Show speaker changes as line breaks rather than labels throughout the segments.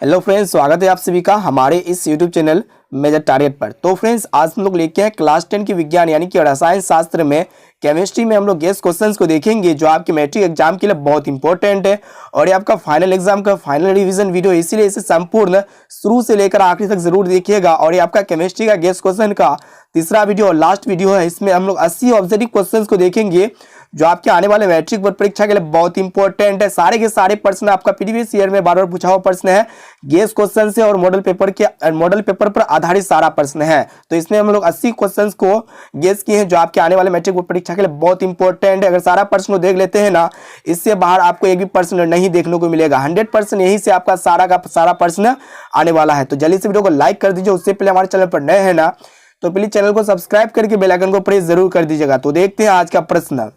Hello friends, स्वागत है आप सभी का हमारे इस यूट्यूब चैनल मेजर टारगेट पर। तो फ्रेंड्स, आज हम लोग लेके हैं क्लास 10 की विज्ञान यानी कि रसायन शास्त्र में केमिस्ट्री में हम लोग गेस क्वेश्चंस को देखेंगे जो आपके मैट्रिक एग्जाम के लिए बहुत इंपॉर्टेंट है और ये आपका फाइनल एग्जाम का फाइनल रिवीजन वीडियो, इसीलिए इसे संपूर्ण शुरू से लेकर आखिरी तक जरूर देखिएगा। और ये आपका केमिस्ट्री का गेस क्वेश्चन का तीसरा वीडियो और लास्ट वीडियो है। इसमें हम लोग 80 ऑब्जेक्टिव क्वेश्चंस को देखेंगे जो आपके आने वाले मैट्रिक बोर्ड परीक्षा के लिए बहुत इंपॉर्टेंट है। सारे के सारे प्रश्न आपका प्रीवियस ईयर में बार बार पूछा हुआ प्रश्न है, गेस क्वेश्चन से और मॉडल पेपर पर आधारित सारा प्रश्न है। तो इसमें हम लोग 80 क्वेश्चंस को गेस किए हैं जो आपके आने वाले मैट्रिक बोर्ड परीक्षा के लिए बहुत इंपॉर्टेंट है। अगर सारा प्रश्न को देख लेते हैं ना, इससे बाहर आपको एक भी प्रश्न नहीं देखने को मिलेगा। 100% यही से आपका सारा का सारा प्रश्न आने वाला है। तो जल्दी से वीडियो को लाइक कर दीजिए। उससे पहले हमारे चैनल पर नए हैं ना तो प्लीज चैनल को सब्सक्राइब करके बेल आइकन को प्रेस जरूर कर दीजिएगा। तो देखते हैं आज का प्रश्न।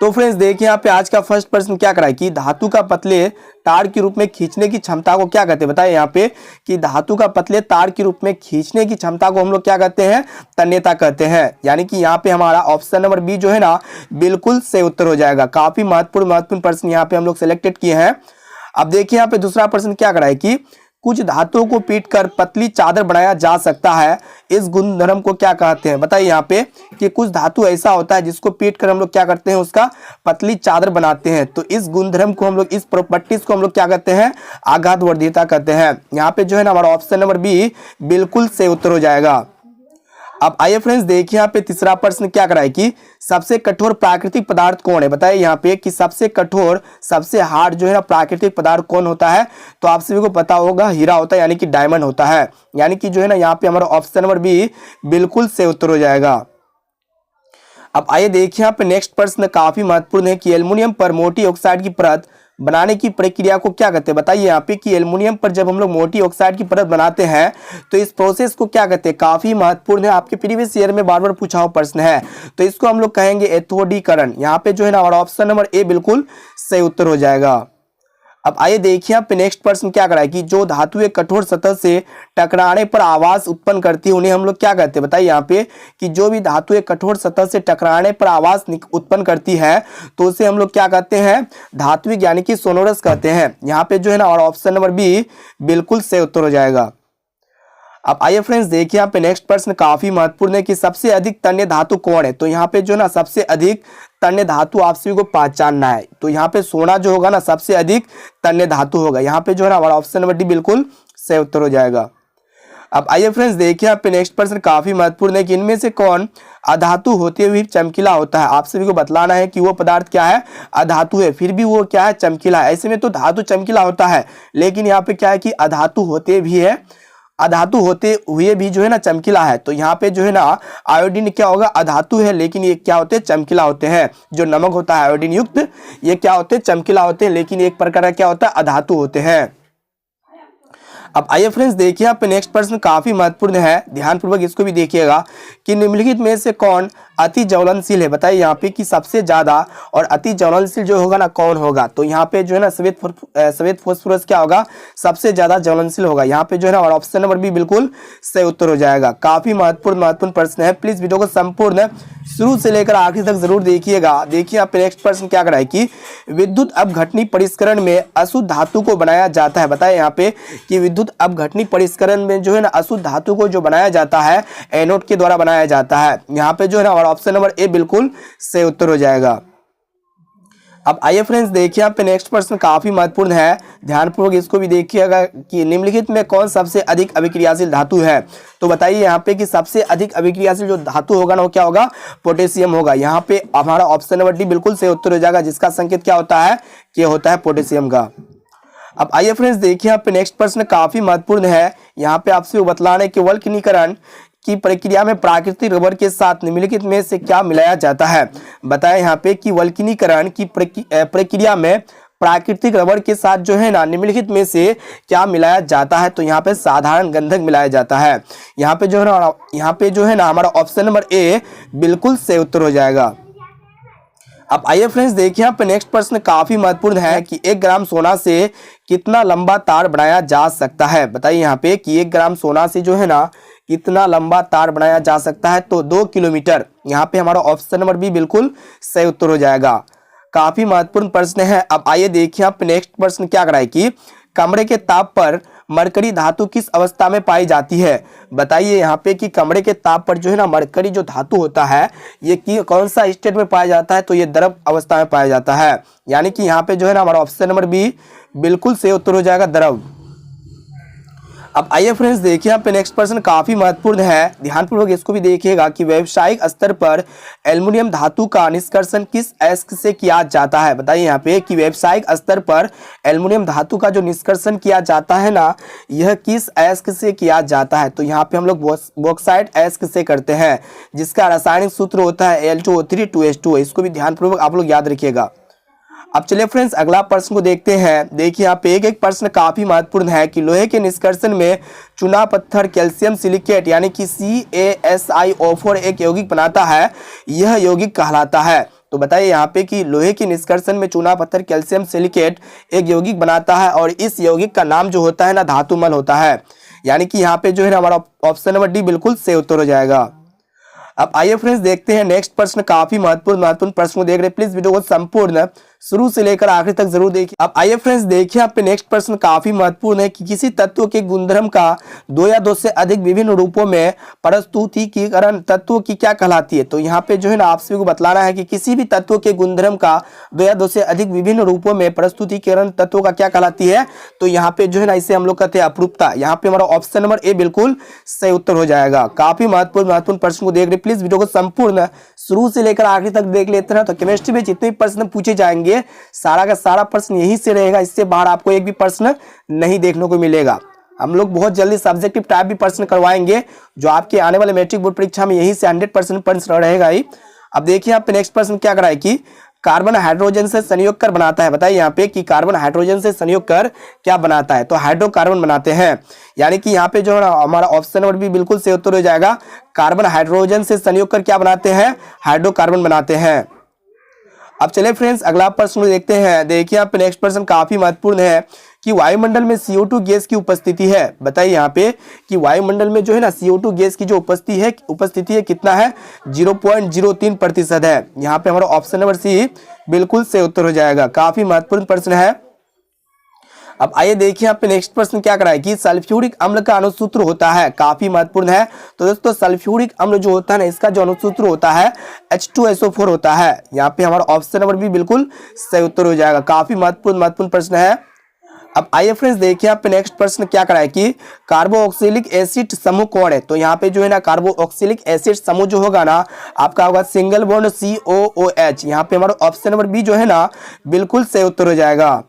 तो फ्रेंड्स देखिए यहाँ पे आज का फर्स्ट प्रश्न क्या करा है कि धातु का पतले तार के रूप में खींचने की क्षमता को क्या कहते हैं। बताइए यहाँ पे कि धातु का पतले तार के रूप में खींचने की क्षमता को हम लोग क्या कहते हैं, तन्यता कहते हैं। यानी कि यहाँ पे हमारा ऑप्शन नंबर बी जो है ना बिल्कुल सही उत्तर हो जाएगा। काफी महत्वपूर्ण प्रश्न यहाँ पे हम लोग सिलेक्टेड किए हैं। अब देखिए यहाँ पे दूसरा प्रश्न क्या करा है कि कुछ धातुओं को पीटकर पतली चादर बनाया जा सकता है, इस गुणधर्म को क्या कहते हैं। बताइए यहाँ पे कि कुछ धातु ऐसा होता है जिसको पीटकर हम लोग क्या करते हैं, उसका पतली चादर बनाते हैं। तो इस गुणधर्म को हम लोग, इस प्रॉपर्टीज को हम लोग क्या कहते हैं, आघातवर्धीयता कहते हैं। यहाँ पे जो है ना हमारा ऑप्शन नंबर बी बिल्कुल सही उत्तर हो जाएगा। अब आइए फ्रेंड्स देखिए यहाँ पे तीसरा प्रश्न क्या कराए कि सबसे कठोर प्राकृतिक पदार्थ कौन है। बताइए यहाँ पे कि सबसे कठोर, सबसे हार्ड जो है ना प्राकृतिक पदार्थ कौन होता है। तो आप सभी को पता होगा हीरा होता है, यानी कि डायमंड होता है। यानी कि जो है ना यहाँ पे हमारा ऑप्शन नंबर बी बिल्कुल सही उत्तर हो जाएगा। अब आइए देखिए यहाँ पे नेक्स्ट प्रश्न काफी महत्वपूर्ण है कि एल्युमिनियम पर मोटी ऑक्साइड की परत बनाने की प्रक्रिया को क्या कहते हैं। बताइए यहाँ पे कि एल्युमिनियम पर जब हम लोग मोटी ऑक्साइड की परत बनाते हैं तो इस प्रोसेस को क्या कहते हैं। काफी महत्वपूर्ण है, आपके प्रीवियस ईयर में बार बार पूछा हुआ प्रश्न है। तो इसको हम लोग कहेंगे एथोडीकरण। यहाँ पे जो है ना हमारा ऑप्शन नंबर ए बिल्कुल सही उत्तर हो जाएगा। अब आइए देखिए यहाँ पे नेक्स्ट प्रश्न क्या करा है कि जो धातुएं कठोर सतह से टकराने पर आवाज उत्पन्न करती है उन्हें हम लोग क्या कहते हैं। बताइए यहाँ पे कि जो भी धातुएं कठोर सतह से टकराने पर आवाज उत्पन्न करती है तो उसे हम लोग क्या कहते हैं, धात्विक यानी कि सोनोरस कहते हैं। यहाँ पे जो है ना और ऑप्शन नंबर बी बिल्कुल सही उत्तर हो जाएगा। अब आइए फ्रेंड्स देखिए यहाँ पे नेक्स्ट प्रश्न काफी महत्वपूर्ण है कि सबसे अधिक तन्य धातु कौन है। तो यहाँ पे जो ना सबसे अधिक तन्य धातु आप सभी को पहचानना है। तो यहाँ पे सोना जो होगा ना सबसे अधिक तन्य धातु होगा। यहाँ पे जो है ना हमारा ऑप्शन नंबर डी बिल्कुल सही उत्तर हो जाएगा। अब आइए फ्रेंड्स देखिए यहाँ पे नेक्स्ट प्रश्न काफी महत्वपूर्ण है कि इनमें से कौन अधातु होते हुए चमकीला होता है। आप सभी को बतलाना है कि वो पदार्थ क्या है, अधातु है, फिर भी वो क्या है, चमकीला है। ऐसे में तो धातु चमकीला होता है, लेकिन यहाँ पे क्या है कि अधातु होते भी है, अधातु होते हुए भी जो है ना चमकीला है। तो यहाँ पे जो है ना आयोडीन क्या होगा, अधातु है, लेकिन ये क्या होते हैं, चमकीला होते हैं। जो नमक होता है आयोडीन युक्त, ये क्या होते हैं, चमकीला होते हैं, लेकिन एक प्रकार का क्या होता है, अधातु होते हैं। अब आइए फ्रेंड्स देखिए यहाँ पे नेक्स्ट प्रश्न काफी महत्वपूर्ण है, ध्यानपूर्वक इसको भी देखिएगा कि निम्नलिखित में से कौन अति ज्वलनशील है। बताइए यहाँ पे कि सबसे ज्यादा और अति ज्वलनशील जो होगा ना कौन होगा। तो यहाँ पे जो है ना श्वेत फास्फोरस क्या होगा, सबसे ज्यादा ज्वलनशील होगा। यहाँ पे जो है ना हमारा ऑप्शन नंबर बी बिल्कुल सही उत्तर हो जाएगा। काफी महत्वपूर्ण प्रश्न है, प्लीज वीडियो को संपूर्ण शुरू से लेकर आखिर तक जरूर देखिएगा। देखिए यहाँ पे नेक्स्ट प्रश्न क्या कराए कि विद्युत अपघटनी परिष्करण में अशुद्ध धातु को बनाया जाता है। बताए यहाँ पे कि विद्युत अपघटनी परिष्करण में जो है ना अशुद्ध धातु को जो बनाया जाता है एनोड के द्वारा बनाया जाता है। यहाँ पे जो है ना हमारा ऑप्शन नंबर ए बिल्कुल सही उत्तर हो जाएगा। अब आइए फ्रेंड्स देखिए यहाँ पे नेक्स्ट प्रश्न काफी महत्वपूर्ण है, ध्यानपूर्वक इसको भी देखिएगा कि निम्नलिखित में कौन सबसे अधिक अभिक्रियाशील धातु है। तो बताइए यहाँ पे कि सबसे अधिक अभिक्रियाशील जो धातु होगा ना वो क्या होगा, पोटेशियम होगा। यहाँ पे हमारा ऑप्शन नंबर डी बिल्कुल सही उत्तर हो जाएगा, जिसका संकेत क्या होता है, कि होता है पोटेशियम का। अब आइए फ्रेंड्स देखिए यहाँ पे नेक्स्ट प्रश्न काफी महत्वपूर्ण है, यहाँ पे आपसे बतलाना है कि वल्कनीकरण की प्रक्रिया में प्राकृतिक रबर के साथ निम्नलिखित में से क्या मिलाया जाता है। बताया यहाँ पे कि वल्कनीकरण की प्रक्रिया में प्राकृतिक रबर के साथ जो है ना निम्नलिखित में से क्या मिलाया जाता है। तो यहाँ पे साधारण गंधक मिलाया जाता है। यहाँ पे जो है ना हमारा ऑप्शन नंबर ए बिल्कुल सही उत्तर हो जाएगा। अब आइए फ्रेंड्स देखिए यहाँ पे नेक्स्ट प्रश्न काफी महत्वपूर्ण है कि 1 ग्राम सोना से कितना लंबा तार बनाया जा सकता है। बताइए यहाँ पे कि 1 ग्राम सोना से जो है ना कितना लंबा तार बनाया जा सकता है। तो 2 किलोमीटर। यहाँ पे हमारा ऑप्शन नंबर बी बिल्कुल सही उत्तर हो जाएगा। काफी महत्वपूर्ण प्रश्न है। अब आइए देखिए आप नेक्स्ट प्रश्न क्या कराए कि कमरे के ताप पर मरकरी धातु किस अवस्था में पाई जाती है। बताइए यहाँ पे कि कमरे के ताप पर जो है ना मरकरी जो धातु होता है ये कौन सा स्टेट में पाया जाता है, तो ये द्रव अवस्था में पाया जाता है। यानी कि यहाँ पे जो है ना हमारा ऑप्शन नंबर बी बिल्कुल सही उत्तर हो जाएगा, द्रव। अब आइए फ्रेंड्स देखिए यहाँ पे नेक्स्ट प्रश्न काफी महत्वपूर्ण है, ध्यानपूर्वक इसको भी देखिएगा कि व्यावसायिक स्तर पर एल्युमिनियम धातु का निष्कर्षण किस अयस्क से किया जाता है। बताइए यहाँ पे कि व्यावसायिक स्तर पर एल्युमिनियम धातु का जो निष्कर्षण किया जाता है ना, यह किस अयस्क से किया जाता है। तो यहाँ पे हम लोग बॉक्साइट अयस्क से करते हैं, जिसका रासायनिक सूत्र होता है Al2O3 2H2। इसको भी ध्यानपूर्वक आप लोग याद रखिएगा। अब चलिए फ्रेंड्स अगला प्रश्न को देखते हैं। देखिए यहाँ पे एक प्रश्न काफी महत्वपूर्ण है कि लोहे के निष्कर्षण में चूना पत्थर कैल्शियम सिलिकेट यानी कि CaSiO4 एक यौगिक बनाता है, यह यौगिक कहलाता है। तो बताइए यहाँ पे कि लोहे के निष्कर्षण में चूना पत्थर कैल्शियम सिलिकेट एक यौगिक बनाता है और इस यौगिक का नाम जो होता है ना धातुमल होता है। यानी कि यहाँ पे जो है ना हमारा ऑप्शन नंबर डी बिल्कुल सही उत्तर हो जाएगा। अब आइए फ्रेंड्स देखते हैं नेक्स्ट प्रश्न, काफी महत्वपूर्ण प्रश्न को देख रहे हैं, प्लीज वीडियो को संपूर्ण शुरू से लेकर आखिर तक जरूर देखिए। अब आइए फ्रेंड्स देखिए यहाँ पे नेक्स्ट प्रश्न काफी महत्वपूर्ण है कि किसी तत्व के गुणधर्म का दो या दो से अधिक विभिन्न रूपों में प्रस्तुतिकरण तत्व की क्या कहलाती है। तो यहाँ पे जो है ना आप सभी को बतलाना है कि किसी भी तत्व के गुणधर्म का दो या दो से अधिक विभिन्न रूपों में प्रस्तुतिकरण तत्व का क्या कहलाती है। तो यहाँ पे जो है ना इसे हम लोग कहते हैं अपरूपता। यहाँ पे हमारा ऑप्शन नंबर ए बिल्कुल सही उत्तर हो जाएगा। काफी महत्वपूर्ण प्रश्न को देख रहे, प्लीज वीडियो को संपूर्ण शुरू से लेकर आखिर तक देख लेते हैं। तो केमिस्ट्री में जितने भी प्रश्न पूछे जाएंगे सारा का सारा प्रश्न यहीं से रहेगा, इससे बाहर आपको एक भी प्रश्न नहीं देखने को मिलेगा। हम लोग बहुत जल्दी सब्जेक्टिव टाइप भी प्रश्न करवाएंगे, जो आपके आने वाले मैट्रिक बोर्ड परीक्षा में यहीं से 100% प्रश्न रहेगा ही। अब देखिए यहाँ पे नेक्स्ट प्रश्न क्या कराए कि कार्बन हाइड्रोजन से संयोग कर बनाता है। बताइए यहाँ पे कि कार्बन हाइड्रोजन से संयोग कर क्या बनाता है। तो हाइड्रोकार्बन बनाते हैं। यानी कि यहाँ पे जो है ना हमारा ऑप्शन नंबर भी बिल्कुल सही उत्तर हो जाएगा। कार्बन हाइड्रोजन से संयोग कर क्या बनाते हैं, हाइड्रोकार्बन बनाते हैं। अब चलिए फ्रेंड्स अगला प्रश्न देखते हैं। देखिए यहाँ पे नेक्स्ट प्रश्न काफी महत्वपूर्ण है कि वायुमंडल में CO2 गैस की उपस्थिति है। बताइए यहाँ पे कि वायुमंडल में जो है ना CO2 गैस की जो उपस्थिति है कितना है, 0.03% है। यहाँ पे हमारा ऑप्शन नंबर सी बिल्कुल सही उत्तर हो जाएगा। काफी महत्वपूर्ण प्रश्न है। अब आइए देखिए यहाँ पे नेक्स्ट प्रश्न क्या कराए कि सल्फ्यूरिक अम्ल का अनुसूत्र होता है। काफी महत्वपूर्ण है। तो दोस्तों सल्फ्यूरिक अम्ल जो होता है ना, इसका जो अनुसूत्र होता है H2SO4 होता है। यहाँ पे हमारा ऑप्शन नंबर भी बिल्कुल सही उत्तर हो जाएगा। काफी महत्वपूर्ण प्रश्न है। अब आइए फ्रेंड्स देखिए यहाँ पे नेक्स्ट प्रश्न क्या कराए कि कार्बोक्सिलिक एसिड समूह कौन है। तो यहाँ पे जो है ना कार्बोक्सिलिक एसिड समूह जो होगा ना आपका होगा सिंगल बॉन्ड COOH। यहाँ पे हमारा ऑप्शन नंबर बी जो है ना बिल्कुल सही उत्तर हो जाएगा।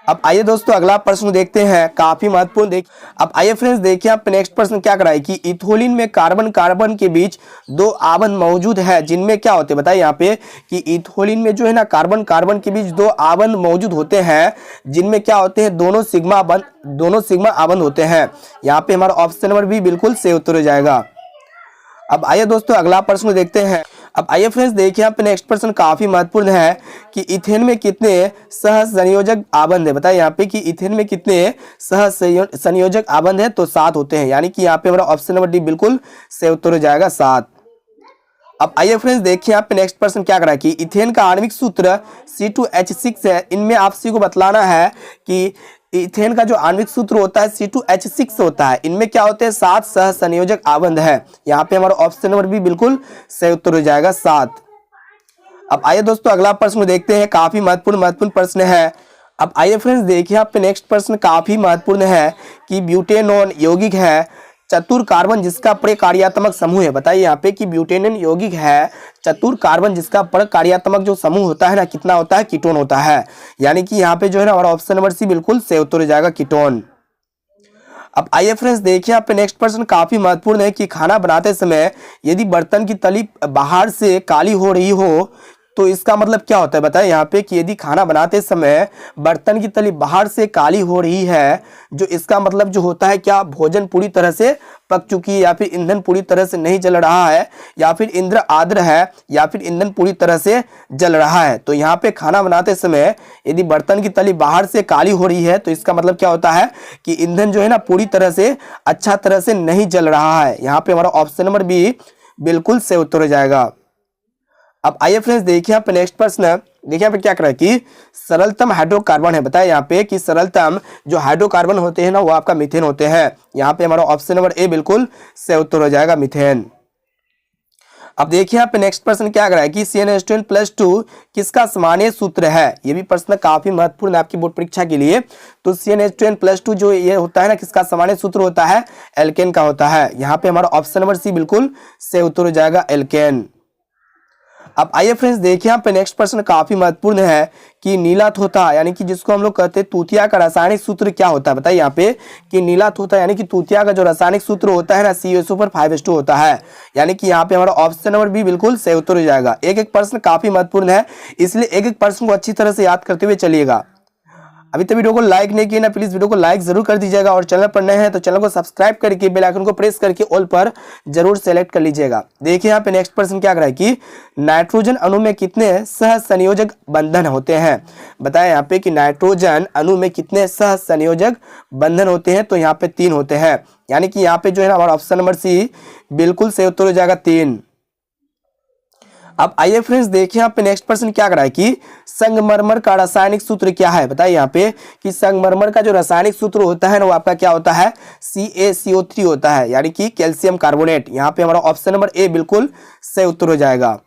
अब आइए दोस्तों अगला प्रश्न देखते हैं, काफी महत्वपूर्ण। अब आइए फ्रेंड्स देखिए आप नेक्स्ट प्रश्न क्या कराए कि इथोलिन में कार्बन कार्बन के बीच दो आबंध मौजूद है, जिनमें क्या होते हैं। बताइए यहाँ पे कि इथोलिन में जो है ना कार्बन कार्बन के बीच दो आबंध मौजूद होते हैं, जिनमें क्या होते हैं, दोनों सिग्मा आबंध होते हैं। यहाँ पे हमारा ऑप्शन नंबर भी बिल्कुल सही उत्तर हो जाएगा। अब आइए दोस्तों अगला प्रश्न देखते हैं। अब आइए फ्रेंड्स देखिए यहाँ पे नेक्स्ट प्रश्न काफी महत्वपूर्ण है कि इथेन में कितने सह संयोजक आबंध है। बताइए यहाँ पे कि इथेन में कितने सह संयोजक आबंध है। तो 7 होते हैं। यानी कि यहाँ पे हमारा ऑप्शन नंबर डी बिल्कुल सही उत्तर हो जाएगा, 7। अब आइए फ्रेंड्स देखिए यहाँ पे नेक्स्ट प्रश्न क्या करा कि इथेन का आणविक सूत्र C2H6 है। इनमें आप सभी को बतलाना है कि इथेन का जो आणविक सूत्र होता है C2H6 होता है। इनमें क्या होते हैं, 7 सह संयोजक आबंध है। यहाँ पे हमारा ऑप्शन नंबर भी बिल्कुल सही उत्तर हो जाएगा, 7। अब आइए दोस्तों अगला प्रश्न देखते हैं, काफी महत्वपूर्ण प्रश्न है। अब आइए फ्रेंड्स देखिए यहाँ पे नेक्स्ट प्रश्न काफी महत्वपूर्ण है कि ब्यूटेनॉन यौगिक है चतुर कार्बन जिसका प्रकार्यात्मक समूह है। बताइए यहाँ पे कि ब्यूटेनॉन यौगिक है चतुर कार्बन जिसका प्रकार्यात्मक जो समूह होता है ना कितना होता है, कीटोन होता है। यानी कि यहाँ पे जो है ना हमारा ऑप्शन नंबर सी बिल्कुल सही उत्तर हो जाएगा, कीटोन। अब आइए फ्रेंड्स देखिए यहाँ पे नेक्स्ट प्रश्न काफी महत्वपूर्ण है कि खाना बनाते समय यदि बर्तन की तली बाहर से काली हो रही हो तो इसका मतलब क्या होता है। बताइए यहाँ पे कि यदि खाना बनाते समय बर्तन की तली बाहर से काली हो रही है, जो इसका मतलब जो होता है क्या भोजन पूरी तरह से पक चुकी है, या फिर ईंधन पूरी तरह से नहीं जल रहा है, या फिर इंद्र आर्द्र है, या फिर ईंधन पूरी तरह से जल रहा है। तो यहाँ पे खाना बनाते समय यदि बर्तन की तली बाहर से काली हो रही है तो इसका मतलब क्या होता है कि ईंधन जो है ना पूरी तरह से अच्छा तरह से नहीं जल रहा है। यहाँ पे हमारा ऑप्शन नंबर बी बिल्कुल सही उत्तर हो जाएगा। अब आइए फ्रेंड्स देखिए यहाँ पे नेक्स्ट प्रश्न देखिए यहाँ पे क्या कर रहा है कि सरलतम हाइड्रोकार्बन है। बताया यहाँ पे कि सरलतम जो हाइड्रोकार्बन होते हैं ना वो आपका मीथेन होते हैं। यहाँ पे हमारा ऑप्शन नंबर ए बिल्कुल सही उत्तर हो जाएगा, मीथेन। अब देखिए यहाँ पे नेक्स्ट प्रश्न क्या कर रहा है कि CnH2n+2 किसका सामान्य सूत्र है। ये भी प्रश्न काफी महत्वपूर्ण है आपकी बोर्ड परीक्षा के लिए। तो CnH2n+2 जो ये होता है ना, किसका सामान्य सूत्र होता है, एल्केन का होता है। यहाँ पे हमारा ऑप्शन नंबर सी बिल्कुल सही उत्तर हो जाएगा, एल्केन। अब आइए फ्रेंड्स देखिए यहाँ पे नेक्स्ट प्रश्न काफी महत्वपूर्ण है कि नीला तोता यानी कि जिसको हम लोग कहते हैं तूतिया का रासायनिक सूत्र क्या होता है। बताइए यहाँ पे कि नीला तोता यानी कि तूतिया का जो रासायनिक सूत्र होता है ना CuSO पर 5H2 होता है। यानी कि यहाँ पे हमारा ऑप्शन नंबर बी बिल्कुल सही उत्तर हो जाएगा। एक एक प्रश्न काफी महत्वपूर्ण है, इसलिए एक एक प्रश्न को अच्छी तरह से याद करते हुए चलिएगा। अभी तक वीडियो को लाइक नहीं किया ना, प्लीज वीडियो को लाइक जरूर कर दीजिएगा और चैनल पर नए हैं तो चैनल को सब्सक्राइब करके बेल आइकन को प्रेस करके ऑल पर जरूर सेलेक्ट कर लीजिएगा। देखिए यहाँ पे नेक्स्ट प्रश्न क्या कर रहा है कि नाइट्रोजन अणु में कितने सहसंयोजक बंधन होते हैं। बताया यहाँ पे कि नाइट्रोजन अणु में कितने सहसंयोजक बंधन होते हैं, तो यहाँ पे 3 होते हैं। यानी कि यहाँ पे जो है ना हमारा ऑप्शन नंबर सी बिल्कुल सही उत्तर हो जाएगा, 3। अब आइए फ्रेंड्स देखिए यहाँ पे नेक्स्ट प्रश्न क्या कर रहा है कि संगमरमर का रासायनिक सूत्र क्या है। बताइए यहाँ पे कि संगमरमर का जो रासायनिक सूत्र होता है ना वो आपका क्या होता है, CaCO3 होता है, यानी कि कैल्शियम कार्बोनेट। यहाँ पे हमारा ऑप्शन नंबर ए बिल्कुल सही उत्तर हो जाएगा।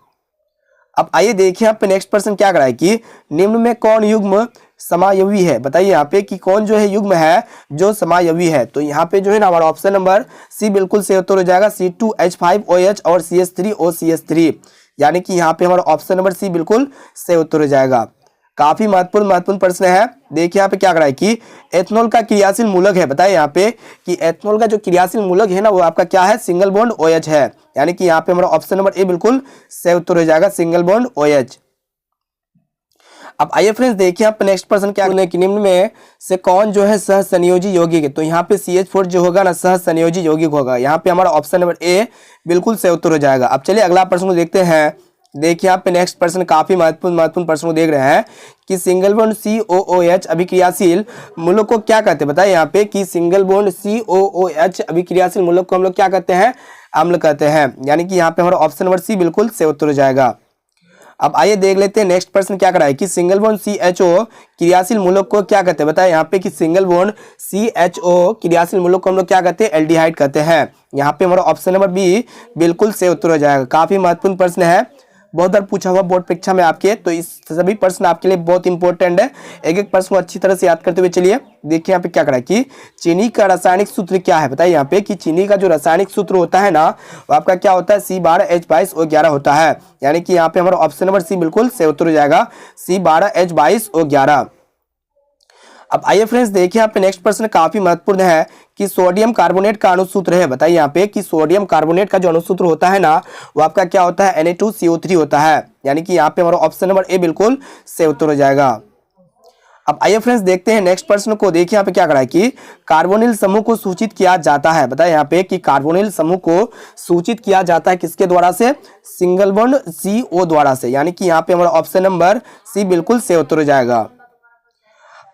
अब आइए देखिए यहाँ पे नेक्स्ट प्रश्न क्या कर रहा है कि निम्न में कौन युग्म समायवी है। बताइए यहाँ पे कि कौन जो है युग्म है जो समायवी है। तो यहाँ पे जो है ना हमारा ऑप्शन नंबर सी बिल्कुल सही उत्तर हो जाएगा, C2H5OH और CH3OCH3। यानी कि यहाँ पे हमारा ऑप्शन नंबर सी बिल्कुल सही उत्तर हो जाएगा। काफी महत्वपूर्ण प्रश्न है। देखिए यहाँ पे क्या कर रहा है कि एथनॉल का क्रियाशील मूलक है। बताइए यहाँ पे कि एथनॉल का जो क्रियाशील मूलक है ना वो आपका क्या है, सिंगल बॉन्ड OH है। यानी कि यहाँ पे हमारा ऑप्शन नंबर ए बिल्कुल सही उत्तर हो जाएगा, सिंगल बॉन्ड OH। अब आइए फ्रेंड्स देखिए यहाँ पे नेक्स्ट प्रश्न क्या है कि निम्न में से कौन जो है सहसंयोजी यौगिक है। तो यहाँ पे CH4 जो होगा ना सहसंयोजी यौगिक होगा। यहाँ पे हमारा ऑप्शन नंबर ए बिल्कुल सही उत्तर हो जाएगा। अब चलिए अगला प्रश्न को देखते हैं। देखिए यहाँ पे नेक्स्ट प्रश्न काफी महत्वपूर्ण प्रश्न को देख रहे हैं कि सिंगल बॉन्ड COOH अभिक्रियाशील मूलक को क्या कहते हैं। बताइए यहाँ पे कि सिंगल बॉन्ड COOH अभिक्रियाशील मूलक को हम लोग क्या कहते हैं, अम्ल कहते हैं। यानी कि यहाँ पे हमारा ऑप्शन नंबर सी बिल्कुल सही उत्तर हो जाएगा। अब आइए देख लेते हैं नेक्स्ट प्रश्न क्या कर रहा है कि सिंगल बॉन्ड CHO क्रियाशील मूलक को क्या कहते हैं। बताए यहाँ पे कि सिंगल बॉन्ड CHO क्रियाशील मूलक को हम लोग क्या कहते हैं, एल्डिहाइड कहते हैं। यहाँ पे हमारा ऑप्शन नंबर बी बिल्कुल सही उत्तर हो जाएगा। काफी महत्वपूर्ण प्रश्न है, बहुत बार पूछा हुआ बोर्ड परीक्षा में आपके, तो इस सभी प्रश्न आपके लिए बहुत इंपॉर्टेंट है। एक एक प्रश्न को अच्छी तरह से याद करते हुए चलिए। देखिए यहाँ पे क्या करा कि चीनी का रासायनिक सूत्र क्या है। बताइए यहाँ पे कि चीनी का जो रासायनिक सूत्र होता है ना वो आपका क्या होता है, C12H22O11 होता है। यानी कि यहाँ पे हमारा ऑप्शन नंबर सी बिल्कुल सही उत्तर हो जाएगा, C12H22O11। अब आइए फ्रेंड्स देखिए यहाँ पे नेक्स्ट प्रश्न काफी महत्वपूर्ण है कि सोडियम कार्बोनेट का अणुसूत्र है। बताइए यहाँ पे कि सोडियम कार्बोनेट का जो अणुसूत्र होता है ना वो आपका क्या होता है, Na2CO3 होता है। यानी कि यहाँ पे हमारा ऑप्शन नंबर ए बिल्कुल सही उत्तर हो जाएगा। अब आइए फ्रेंड्स देखते हैं नेक्स्ट प्रश्न को। देखिए यहाँ पे क्या करा है कि कार्बोनिल समूह को सूचित किया जाता है। बताइए यहाँ पे कि कार्बोनिल समूह को सूचित किया जाता है किसके द्वारा से, सिंगल बॉन्ड CO द्वारा से। यानी कि यहाँ पे हमारा ऑप्शन नंबर सी बिल्कुल सही उत्तर हो जाएगा।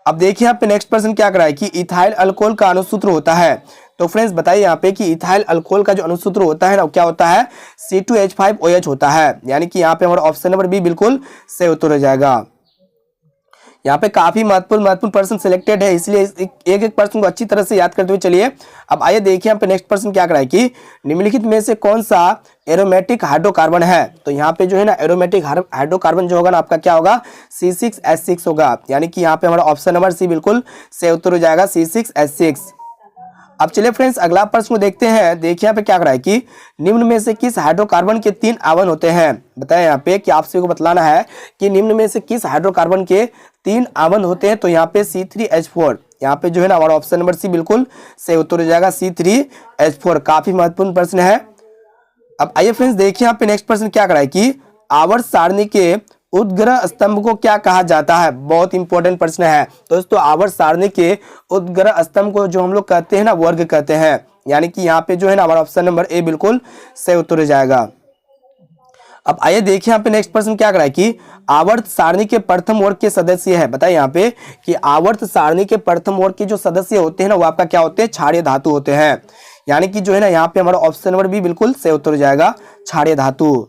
अब देखिए यहाँ पे नेक्स्ट प्रश्न क्या कर रहा है कि इथाइल अल्कोहल का अणुसूत्र होता है। तो फ्रेंड्स बताइए यहाँ पे कि इथाइल अल्कोहल का जो अणुसूत्र होता है ना क्या होता है, C2H5OH होता है। यानी कि यहाँ पे हमारा ऑप्शन नंबर बी बिल्कुल सही उत्तर हो जाएगा। यहाँ पे काफी महत्वपूर्ण प्रश्न सिलेक्टेड है, इसलिए एक एक प्रश्न को अच्छी तरह से याद करते हुए चलिए। अब आइए देखिए यहाँ पे नेक्स्ट प्रश्न क्या कर रहा है कि निम्नलिखित में से कौन सा एरोमेटिक हाइड्रोकार्बन है। तो यहाँ पे जो है ना एरोमेटिक हाइड्रोकार्बन जो होगा ना आपका क्या होगा, C6H6 होगा। यानी कि यहाँ पे हमारा ऑप्शन नंबर सी बिल्कुल सही उत्तर हो जाएगा, C6H6। अब चलिए फ्रेंड्स अगला प्रश्न को देखते हैं। देखिए यहाँ पे क्या कर रहा है कि निम्न में से किस हाइड्रोकार्बन के 3 आवन होते हैं। बताया यहाँ पे कि आप सभी को बतलाना है कि निम्न में से किस हाइड्रोकार्बन के 3 आवन होते हैं। तो यहाँ पे C3H4, यहाँ पे जो है ना हमारा ऑप्शन नंबर सी बिल्कुल सही उत्तर हो जाएगा, C3H4। काफी महत्वपूर्ण प्रश्न है। अब आइए फ्रेंड्स देखिए यहाँ पे नेक्स्ट प्रश्न क्या कर रहा है कि आवर्त सारणी के उद्ग्रह स्तंभ को क्या कहा जाता है। बहुत इंपॉर्टेंट प्रश्न है दोस्तों। आवर्त सारणी के उद्ग्रह स्तंभ को जो हम लोग कहते हैं ना वर्ग कहते हैं। यानी कि यहाँ पे जो है ना हमारा ऑप्शन नंबर ए बिल्कुल सही उत्तर हो जाएगा। अब आइए देखिए यहाँ पे नेक्स्ट प्रश्न क्या कर रहा है कि आवर्त सारणी के प्रथम वर्ग के सदस्य है। बताइए यहाँ पे कि आवर्त सारणी के प्रथम वर्ग के जो सदस्य होते हैं ना वो आपका क्या होते हैं, क्षारीय धातु होते हैं। यानी कि जो है ना यहाँ पे हमारा ऑप्शन नंबर बी बिल्कुल सही उत्तर हो जाएगा, क्षारीय धातु।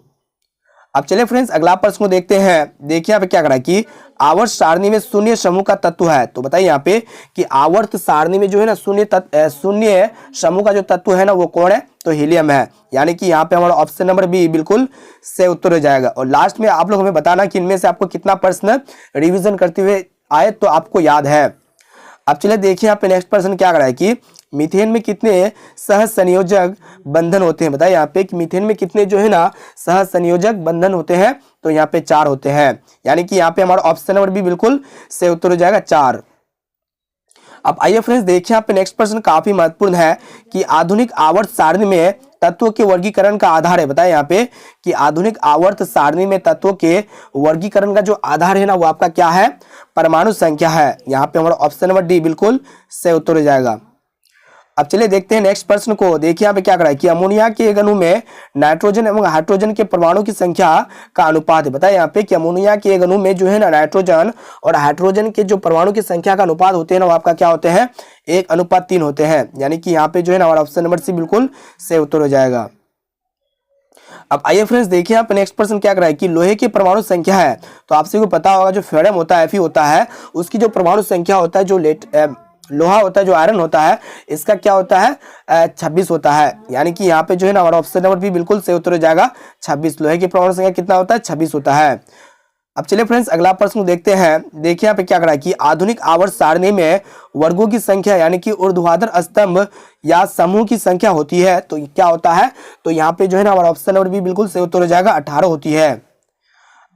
अब चलिए फ्रेंड्स अगला प्रश्न को देखते हैं। देखिए यहाँ पे क्या करा है कि आवर्त सारणी में शून्य समूह का तत्व है। तो बताइए यहाँ पे कि आवर्त सारणी में जो है ना शून्य समूह का जो तत्व है ना वो कौन है? तो हीलियम है। यानी कि यहाँ पे हमारा ऑप्शन नंबर बी बिल्कुल सही उत्तर हो जाएगा। और लास्ट में आप लोग हमें बताना कि इनमें से आपको कितना प्रश्न रिविजन करते हुए आए तो आपको याद है। अब चलिए देखिए यहाँ पे नेक्स्ट प्रश्न क्या कर रहा है कि मीथेन में कितने सह संयोजक बंधन होते हैं? बताइए यहाँ पे कि मीथेन में कितने जो है ना सह संयोजक बंधन होते हैं? तो यहाँ पे 4 होते हैं। यानी कि यहाँ पे हमारा ऑप्शन नंबर बी बिल्कुल सही उत्तर हो जाएगा 4। अब आइए फ्रेंड्स देखिए यहाँ पे नेक्स्ट प्रश्न काफी महत्वपूर्ण है कि आधुनिक आवर्त सारणी में तत्वों के वर्गीकरण का आधार है। बताए यहाँ पे कि आधुनिक आवर्त सारणी में तत्वों के वर्गीकरण का जो आधार है ना वो आपका क्या है? परमाणु संख्या है। यहाँ पे हमारा ऑप्शन नंबर डी बिल्कुल सही उत्तर हो जाएगा। अब चलिए देखते हैं नेक्स्ट प्रश्न को। देखिए यहाँ पे क्या करा है कि अमोनिया के एक अणु में नाइट्रोजन एवं हाइड्रोजन के परमाणु की संख्या का अनुपात है। बताए यहाँ पे कि अमोनिया के एक अणु में जो है ना नाइट्रोजन और हाइड्रोजन के जो परमाणु की संख्या का अनुपात होते हैं ना वो आपका क्या होते हैं? 1:3 होते हैं। यानी कि यहाँ पे जो है ना हमारा ऑप्शन नंबर सी बिल्कुल सही उत्तर हो जाएगा। अब आइए फ्रेंड्स देखिए यहाँ पे नेक्स्ट प्रश्न क्या कर रहा है कि लोहे की परमाणु संख्या है। तो आप सभी को पता होगा जो फेरम होता है, Fe होता है, उसकी जो परमाणु संख्या होता है, जो लोहा होता है, जो आयरन होता है, इसका क्या होता है? 26 होता है। यानी कि यहाँ पे जो है ना हमारा ऑप्शन नंबर बी बिल्कुल सही उत्तर हो जाएगा 26। लोहे की परमाणु संख्या कितना होता है? 26 होता है। अब चलिए फ्रेंड्स अगला प्रश्न देखते हैं। देखिए यहाँ पे क्या करा है कि आधुनिक आवर्त सारणी में वर्गों की संख्या यानी कि ऊर्ध्वाधर स्तंभ या समूह की संख्या होती है। तो क्या होता है? तो यहाँ पे जो है ना हमारा ऑप्शन नंबर बी बिल्कुल सही उत्तर हो जाएगा 18 होती है।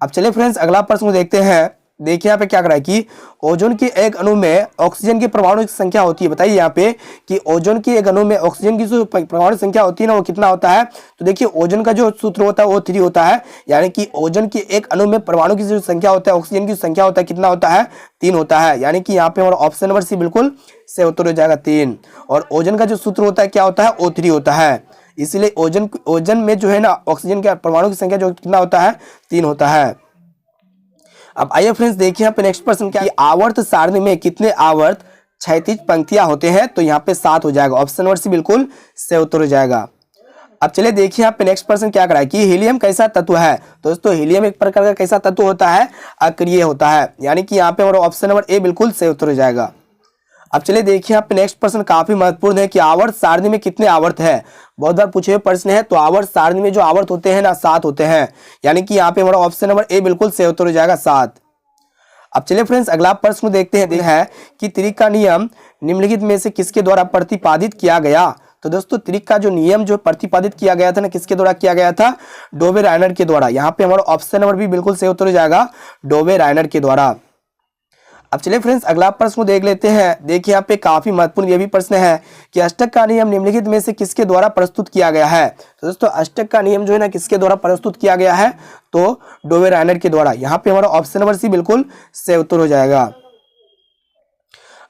अब चलिए फ्रेंड्स अगला प्रश्न देखते हैं। देखिए यहाँ पे क्या करा है कि ओजोन के एक अणु में ऑक्सीजन की परमाणु की संख्या होती है। बताइए यहाँ पे कि ओजोन के एक अणु में ऑक्सीजन की जो परमाणु संख्या होती है ना वो कितना होता है? तो देखिए ओजोन का जो सूत्र होता है वो 3 होता है। यानी कि ओजोन के एक अणु में परमाणु की जो संख्या होता है, ऑक्सीजन की संख्या होता है, कितना होता है? 3 होता है। यानी कि यहाँ पे हमारा ऑप्शन नंबर सी बिल्कुल सही उत्तर हो जाएगा 3। और ओजोन का जो सूत्र होता है क्या होता है? O3 होता है। इसलिए ओजोन में जो है ना ऑक्सीजन के परमाणु की संख्या जो कितना होता है? 3 होता है। अब आइए फ्रेंड्स देखिए यहाँ पे नेक्स्ट प्रश्न क्या है? आवर्त सारणी में कितने आवर्त क्षैतिज पंक्तियां होते हैं? तो यहाँ पे 7 हो जाएगा। ऑप्शन नंबर सी बिल्कुल सही उत्तर हो जाएगा। अब चलिए देखिए यहाँ पे नेक्स्ट प्रश्न क्या करा है कि हीलियम कैसा तत्व है? दोस्तों हीलियम एक प्रकार का कैसा तत्व होता है? अक्रिय होता है। यानी कि यहाँ पे हमारा ऑप्शन नंबर ए बिल्कुल सही उत्तर हो जाएगा। अब चलिए देखिए यहाँ पे नेक्स्ट प्रश्न काफी महत्वपूर्ण है कि आवर्त सारणी में कितने आवर्त है? बहुत बार पूछे हुए प्रश्न है। तो आवर्त सारणी में जो आवर्त होते हैं ना 7 होते हैं। यानी कि यहाँ पे हमारा ऑप्शन नंबर ए बिल्कुल सही उत्तर हो जाएगा 7। अब चलिए फ्रेंड्स अगला प्रश्न देखते हैं कि त्रिक का नियम निम्नलिखित में से किसके द्वारा प्रतिपादित किया गया? तो दोस्तों त्रिक का जो नियम जो प्रतिपादित किया गया था ना किसके द्वारा किया गया था? डोबे-रायनर के द्वारा। यहाँ पे हमारा ऑप्शन नंबर भी बिल्कुल सही उत्तर हो जाएगा डोबे-रायनर के द्वारा। अब चलिए फ्रेंड्स अगला प्रश्न देख लेते हैं। देखिए यहाँ पे काफी महत्वपूर्ण ये भी प्रश्न है कि अष्टक का नियम निम्नलिखित में से किसके द्वारा प्रस्तुत किया गया है? तो दोस्तों अष्टक का नियम जो है ना किसके द्वारा प्रस्तुत किया गया है? तो डोबे-रायनर के द्वारा। यहाँ पे हमारा ऑप्शन नंबर सी बिल्कुल सही उत्तर हो जाएगा।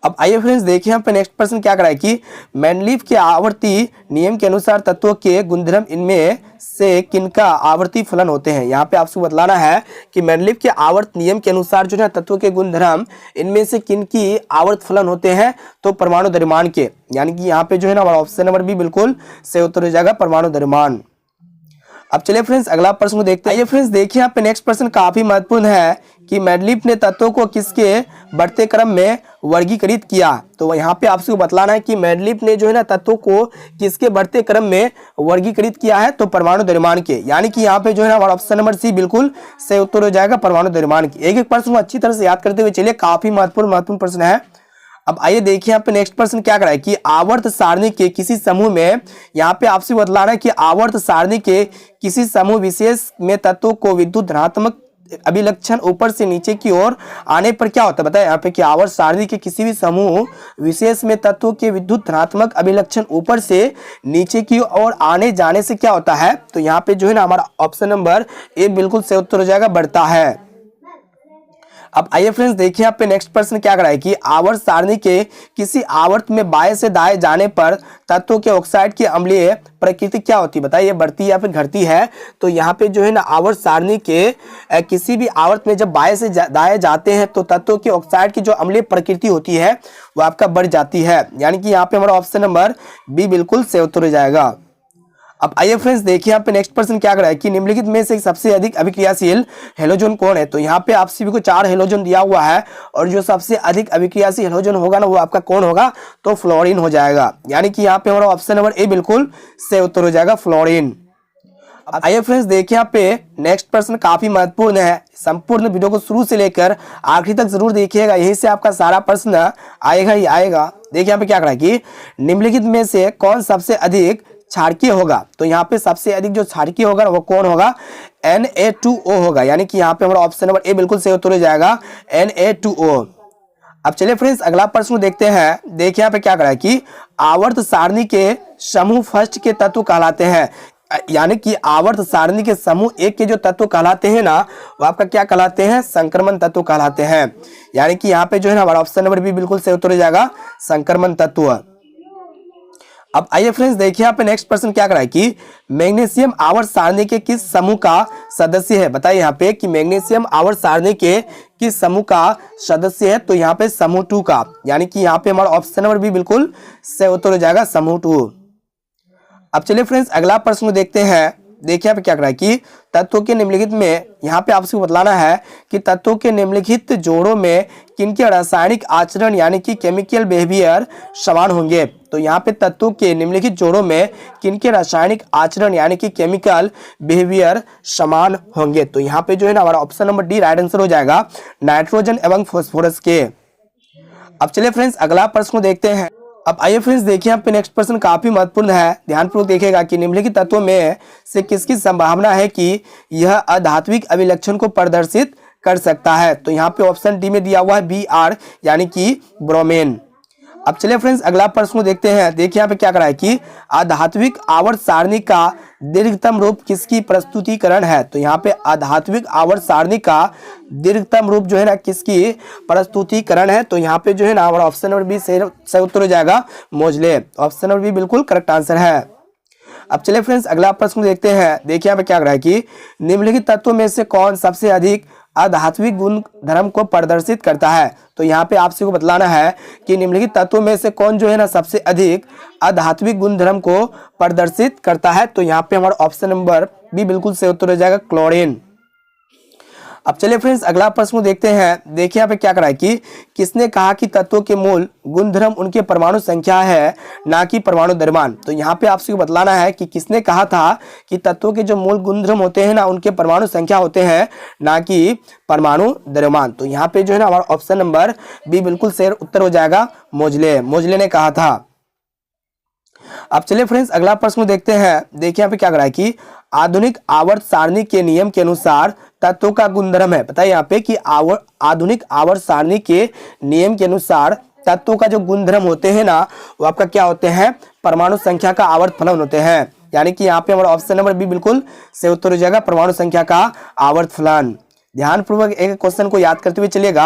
अब आइए फ्रेंड्स देखिए यहाँ पे नेक्स्ट प्रश्न क्या करा है कि मेंडलीफ के आवर्ती नियम के अनुसार तत्वों के गुणधर्म इनमें से किनका आवर्ती फलन होते हैं? यहाँ पे आपको बतलाना है कि मेंडलीफ के आवर्त नियम के अनुसार जो है तत्वों के गुणधर्म इनमें से किनकी आवर्त फलन होते हैं? तो परमाणु द्रव्यमान के। यानी कि यहाँ पे जो है ना हमारा ऑप्शन नंबर भी बिल्कुल सही उत्तर हो जाएगा परमाणु द्रव्यमान। अब चलिए फ्रेंड्स अगला प्रश्न देखते हैं। आइए फ्रेंड्स देखिए यहाँ पे नेक्स्ट प्रश्न काफी महत्वपूर्ण है कि मेंडलीफ ने तत्वों को किसके बढ़ते क्रम में वर्गीकृत किया? तो यहाँ पे आपसे बतलाना है कि मेंडलीफ ने जो है ना तत्वों को किसके बढ़ते क्रम में वर्गीकृत किया है? तो परमाणु द्रव्यमान के। यानी कि यहाँ पे जो है ना हमारा ऑप्शन नंबर सी बिल्कुल सही उत्तर हो जाएगा परमाणु द्रव्यमान की। एक एक प्रश्न को अच्छी तरह से याद करते हुए चलिए, काफी महत्वपूर्ण प्रश्न है। अब आइए देखिए यहाँ पे नेक्स्ट प्रश्न क्या करा है कि आवर्त सारणी के किसी समूह में, यहाँ पे आपसे बतलाना है कि आवर्त सारणी के किसी समूह विशेष में तत्वों को विद्युत धनात्मक अभिलक्षण ऊपर से नीचे की ओर आने पर क्या होता है? बताए यहाँ पे कि आवर्त सारणी के किसी भी समूह विशेष में तत्वों के विद्युत धनात्मक अभिलक्षण ऊपर से नीचे की ओर आने जाने से क्या होता है? तो यहाँ पे जो है ना हमारा ऑप्शन नंबर ए बिल्कुल सही उत्तर हो जाएगा बढ़ता है। अब आइए फ्रेंड्स देखिए यहाँ पे नेक्स्ट प्रश्न क्या करा है कि आवर्त सारणी के किसी आवर्त में बाएं से दाएं जाने पर तत्वों के ऑक्साइड की अम्लीय प्रकृति क्या होती है? बताइए बढ़ती है या फिर घटती है? तो यहाँ पे जो है ना आवर्त सारणी के किसी भी आवर्त में जब बाएं से दाएं जाते हैं तो तत्वों के ऑक्साइड की जो अम्लीय प्रकृति होती है वो आपका बढ़ जाती है। यानी कि यहाँ पे हमारा ऑप्शन नंबर बी बिल्कुल सही उत्तर हो जाएगा। अब आइए फ्रेंड्स देखिए यहाँ पे नेक्स्ट प्रश्न क्या कर रहा है कि निम्नलिखित में से सबसे अधिक अभिक्रियाशील हेलोजन कौन है। तो यहाँ पे आप सभी को 4 हेलोजन दिया हुआ है और जो सबसे अधिक अभिक्रियाशील हेलोजन होगा ना वो आपका कौन होगा, तो फ्लोरीन हो जाएगा। यानी कि यहाँ पे हमारा ऑप्शन नंबर ए बिल्कुल सही उत्तर हो जाएगा, फ्लोरीन। अब आइए फ्रेंड्स देखिए यहाँ पे नेक्स्ट प्रश्न काफी महत्वपूर्ण है। संपूर्ण वीडियो को शुरू से लेकर आखिरी तक जरूर देखिएगा, यहीं से आपका सारा प्रश्न आएगा ही आएगा। देखिए यहाँ पे क्या करा कि निम्नलिखित में से कौन सबसे अधिक क्षारकीय होगा। तो यहाँ पे सबसे अधिक जो क्षारकीय होगा वो कौन होगा, Na2O होगा। यानी कि यहाँ पे हमारा ऑप्शन नंबर ए बिल्कुल सही उत्तर हो जाएगा, Na2O। अब चलिए फ्रेंड्स अगला प्रश्न देखते हैं। देखिए यहाँ पे क्या करा कि आवर्त सारणी के समूह फर्स्ट के तत्व कहलाते हैं। यानी कि आवर्त सारणी के समूह एक के जो तत्व कहलाते हैं ना वो आपका क्या कहलाते हैं, संक्रमण तत्व कहलाते हैं। यानी कि यहाँ पे जो है ना हमारा ऑप्शन नंबर बी बिल्कुल सही उत्तर हो जाएगा, संक्रमण तत्व। अब आइए फ्रेंड्स देखिए यहाँ पे नेक्स्ट प्रश्न क्या करा है कि मैग्नीशियम आवर्त सारणी के किस समूह का सदस्य है। बताइए यहाँ पे कि मैग्नीशियम आवर्त सारणी के किस समूह का सदस्य है। तो यहाँ पे समूह 2 का। यानी कि यहाँ पे हमारा ऑप्शन नंबर बी बिल्कुल सही उत्तर हो जाएगा, समूह 2। अब चलिए फ्रेंड्स अगला प्रश्न देखते हैं। देखिए यहाँ पे क्या कर रहा है कि तत्वों के निम्नलिखित में, यहाँ पे आपसे बतलाना है कि तत्वों के निम्नलिखित जोड़ों में किनके रासायनिक आचरण यानी कि केमिकल बिहेवियर समान होंगे। तो यहाँ पे तत्वों के निम्नलिखित जोड़ों में किनके रासायनिक आचरण यानी कि केमिकल बिहेवियर समान होंगे। तो यहाँ पे जो है ना हमारा option number D right answer हो जाएगा, नाइट्रोजन एवं फास्फोरस के। अब चलिए फ्रेंड्स अगला प्रश्न देखते हैं। अब आइए फ्रेंड्स देखिए यहाँ पे नेक्स्ट प्रश्न काफी महत्वपूर्ण है, ध्यानपूर्वक देखिएगा कि निम्नलिखित तत्वों में से किसकी संभावना है कि यह अधात्विक अभिलक्षण को प्रदर्शित कर सकता है। तो यहाँ पे ऑप्शन डी में दिया हुआ है Br यानी कि ब्रोमीन। अब चलिए फ्रेंड्स अगला प्रश्न देखते हैं। देखिए यहाँ पे क्या करा है कि अधात्विक आवर्त सारणी का दीर्घतम रूप किसकी प्रस्तुतिकरण है। तो यहाँ पे अधात्विक आवर्त सारणी का दीर्घतम रूप जो है ना किसकी प्रस्तुतिकरण है। तो यहाँ पे जो है ना हमारा ऑप्शन नंबर बी सही उत्तर हो जाएगा, मोजले। ऑप्शन नंबर बी बिल्कुल करेक्ट आंसर है। अब चलिए फ्रेंड्स अगला प्रश्न देखते हैं। देखिए यहाँ पे क्या करा है कि निम्नलिखित तत्वों में से कौन सबसे अधिक अधात्विक गुण धर्म को प्रदर्शित करता है। तो यहाँ पे आपसे को बतलाना है कि निम्नलिखित तत्वों में से कौन जो है ना सबसे अधिक अधात्विक गुण धर्म को प्रदर्शित करता है। तो यहाँ पे हमारा ऑप्शन नंबर बी बिल्कुल सही उत्तर हो जाएगा, क्लोरीन। अब चलिए फ्रेंड्स अगला प्रश्न देखते हैं। देखिए यहाँ पे क्या करा है कि किसने कहा कि तत्वों के मूल गुणधर्म उनके परमाणु संख्या है ना कि परमाणु द्रव्यमान। तो यहाँ पे आपसे बतलाना है कि किसने कहा था कि तत्वों के जो मूल गुणधर्म होते हैं ना उनके परमाणु संख्या होते हैं ना कि परमाणु द्रव्यमान। तो यहाँ पे जो है ना हमारा ऑप्शन नंबर बी बिल्कुल सही उत्तर हो जाएगा, मोजले। मोजले ने कहा था। अब चलिए फ्रेंड्स अगला प्रश्न देखते हैं। देखिए यहाँ पे क्या करा है कि आधुनिक आवर्त सारणी के नियम के अनुसार तत्वों का गुणधर्म है। बताइए यहाँ पे कि आधुनिक आवर्त सारणी के नियम के अनुसार तत्वों का जो गुणधर्म होते हैं ना वो आपका क्या होते हैं, परमाणु संख्या का आवर्त फलन होते हैं। यानी कि यहाँ पे हमारा ऑप्शन नंबर बी बिल्कुल सही उत्तर हो जाएगा, परमाणु संख्या का आवर्त फलन। ध्यानपूर्वक एक क्वेश्चन को याद करते हुए चलिएगा।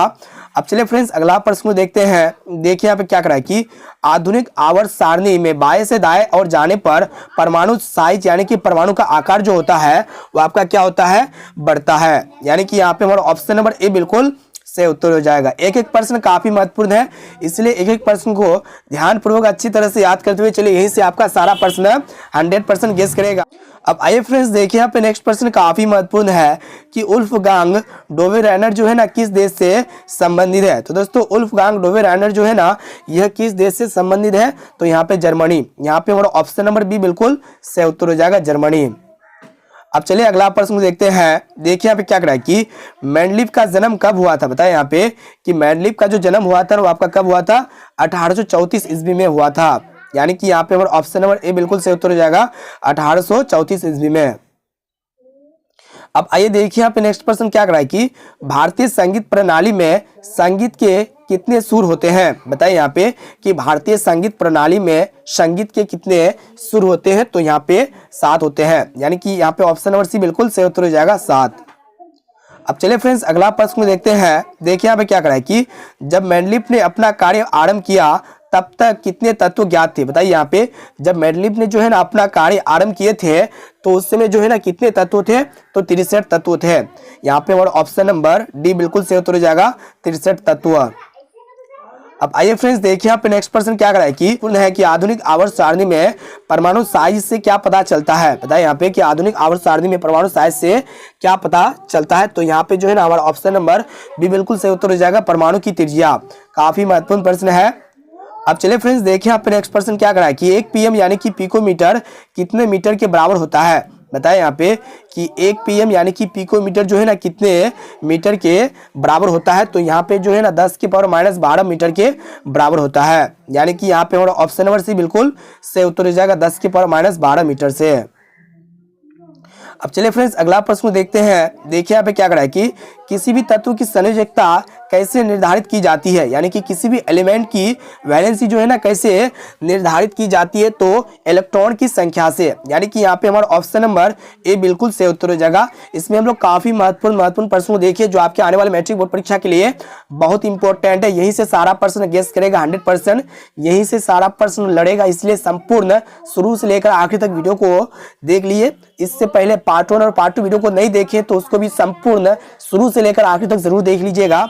अब चलिए फ्रेंड्स अगला प्रश्न देखते हैं। देखिए यहाँ पे क्या करा है कि आधुनिक आवर्त सारणी में बाएं से दाएं और जाने पर परमाणु साइज यानी कि परमाणु का आकार जो होता है वो आपका क्या होता है, बढ़ता है। यानी कि यहाँ पे हमारा ऑप्शन नंबर ए बिल्कुल से उत्तर हो जाएगा। एक एक प्रश्न काफी महत्वपूर्ण है, इसलिए एक एक प्रश्न को ध्यानपूर्वक अच्छी तरह से याद करते हुए चलिए, यहीं से आपका सारा प्रश्न 100% गेस करेगा। अब आइए फ्रेंड्स देखिए यहाँ पे नेक्स्ट प्रश्न काफी महत्वपूर्ण है कि वुल्फगांग डोबेरेनर जो है ना किस देश से संबंधित है। तो दोस्तों वुल्फगांग डोबेरेनर जो है ना यह किस देश से संबंधित है। तो यहाँ पे जर्मनी। यहाँ पे हमारा ऑप्शन नंबर बी बिल्कुल सही उत्तर हो जाएगा, जर्मनी। अब चलिए अगला प्रश्न देखते हैं। देखिए यहाँ पे क्या करा है कि मेंडलीव का जन्म कब हुआ था। बताए यहाँ पे कि मेंडलीव का जो जन्म हुआ था वो आपका कब हुआ था, 1834 ईस्वी में हुआ था। यानी कि यहाँ पे हमारा ऑप्शन नंबर ए बिल्कुल सही उत्तर हो जाएगा, 1834 ईस्वी में। अब आइए देखिए यहाँ पे नेक्स्ट प्रश्न क्या करा है कि भारतीय संगीत प्रणाली में संगीत के कितने सुर होते हैं। बताइए यहाँ पे कि भारतीय संगीत प्रणाली में संगीत के कितने सुर होते हैं। तो यहाँ पे 7 होते हैं। यानी कि यहाँ पे ऑप्शन नंबर सी बिल्कुल सही उत्तर हो जाएगा, 7। अब चलिए फ्रेंड्स अगला प्रश्न देखते हैं। देखिए यहाँ पे क्या करा है कि जब मेंडलीव ने अपना कार्य आरंभ किया तब तक कितने तत्व ज्ञात थे। बताइए यहाँ पे जब मेंडलीव ने जो है ना अपना कार्य आरंभ किए थे तो उस समय जो है ना कितने तत्व थे, तो 63 तत्व थे। यहाँ पे हमारा ऑप्शन नंबर डी बिल्कुल सही उत्तर हो जाएगा, 63 तत्व। अब आइए फ्रेंड्स देखिए यहाँ पे नेक्स्ट प्रश्न क्या करा है कि पूर्ण है कि आधुनिक आवर्त सारणी में परमाणु साइज से क्या पता चलता है। बताइए यहाँ पे कि आधुनिक आवर्त सारणी में परमाणु साइज से क्या पता चलता है। तो यहाँ पे जो है ना हमारा ऑप्शन नंबर बी बिल्कुल सही उत्तर हो जाएगा, परमाणु की त्रिज्या। काफी महत्वपूर्ण प्रश्न है। अब चलिए फ्रेंड्स देखिए यहाँ पे नेक्स्ट प्रश्न क्या करा है कि 1 pm यानी कि पिकोमीटर कितने मीटर के बराबर होता है। बताए यहाँ पे कि 1 pm यानी कि पिकोमीटर जो है ना कितने मीटर के बराबर होता है। तो यहाँ पे जो है ना 10 की पावर -12 मीटर के बराबर होता है, यानी कि यहाँ पे हमारा ऑप्शन नंबर सी बिल्कुल सही उत्तर हो जाएगा, 10 की पावर -12 मीटर से। अब चलिए फ्रेंड्स अगला प्रश्न देखते हैं। देखिए यहाँ पे क्या करा है कि किसी भी तत्व की संयोजकता कैसे निर्धारित की जाती है, यानी कि किसी भी एलिमेंट की वैलेंसी जो है ना कैसे निर्धारित की जाती है। तो इलेक्ट्रॉन की संख्या से, यानी कि यहाँ पे हमारा ऑप्शन नंबर ए बिल्कुल सही उत्तर हो जाएगा। इसमें हम लोग काफी महत्वपूर्ण प्रश्न देखिए जो आपके आने वाले मैट्रिक बोर्ड परीक्षा के लिए बहुत इंपॉर्टेंट है। यहीं से सारा प्रश्न गेस करेगा, 100% यहीं से सारा प्रश्न लड़ेगा। इसलिए संपूर्ण शुरू से लेकर आखिर तक वीडियो को देख लिए। इससे पहले पार्ट 1 और पार्ट 2 वीडियो को नहीं देखे तो उसको भी संपूर्ण शुरू से लेकर आखिर तक जरूर देख लीजिएगा।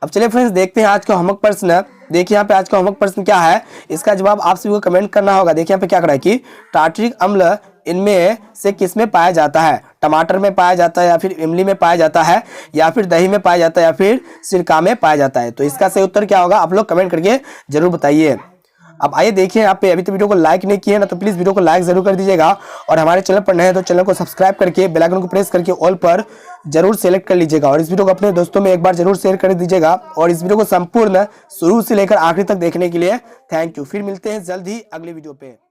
अब चलिए फ्रेंड्स देखते हैं आज का होमवर्क प्रश्न। देखिए यहाँ पे आज का होमवर्क प्रश्न क्या है, इसका जवाब आप सभी को कमेंट करना होगा। देखिए यहाँ पे क्या करा है कि टार्टरिक अम्ल इनमें से किस में पाया जाता है। टमाटर में पाया जाता है, या फिर इमली में पाया जाता है, या फिर दही में पाया जाता है, या फिर सिरका में पाया जाता है। तो इसका सही उत्तर क्या होगा आप लोग कमेंट करके जरूर बताइए। अब आइए देखिए यहाँ पे अभी तो वीडियो को लाइक नहीं किए ना तो प्लीज वीडियो को लाइक जरूर कर दीजिएगा, और हमारे चैनल पर नए हैं तो चैनल को सब्सक्राइब करके बेल आइकन को प्रेस करके ऑल पर जरूर सेलेक्ट कर लीजिएगा, और इस वीडियो को अपने दोस्तों में एक बार जरूर शेयर कर दीजिएगा। और इस वीडियो को संपूर्ण शुरू से लेकर आखिरी तक देखने के लिए थैंक यू। फिर मिलते हैं जल्द ही अगले वीडियो पे।